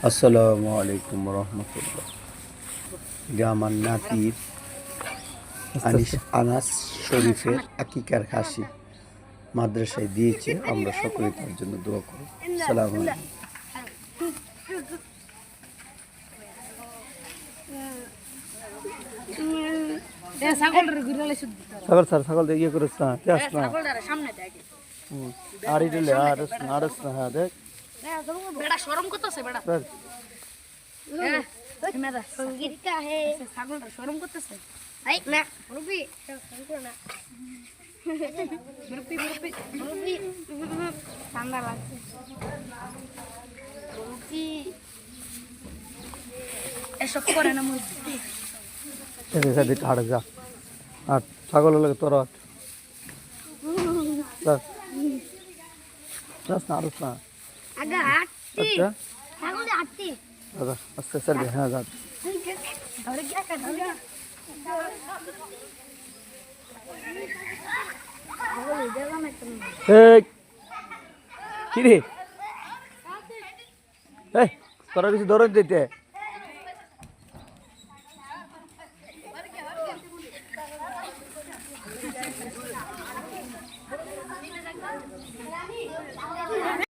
আসসালামু আলাইকুম রহমতুল্লাহ। যে আমার নাতির আনাস শরীফের আকিকার হাসি মাদ্রাসায় দিয়েছে, আমরা সকলে তার জন্য দোয়া করি। আসসালামু আলাইকুম। ছাগল দিয়ে ইয়ে করিস না, যাস না। আর ইটলে আরস না, হ্যাঁ দেখ। बेटा शोरूम को तो से बेटा দেখ। मेरा संगीत का है सागुल शोरूम को तो से आई मैं रुपी ना रुपी ठंडा লাগছে रुपी এসব করে না মুরগি এদিকে হাট যা। আর ছাগল লাগে তোর হাট। যাস না, আরস না। আগা আটটি আচ্ছা ছাগল আটটি দাদা আস্তে চলবে, হ্যাঁ যা। और क्या कर रहा है वो जगह में तुम এই কি রে, এই তোরা কিছু ধরন দিতে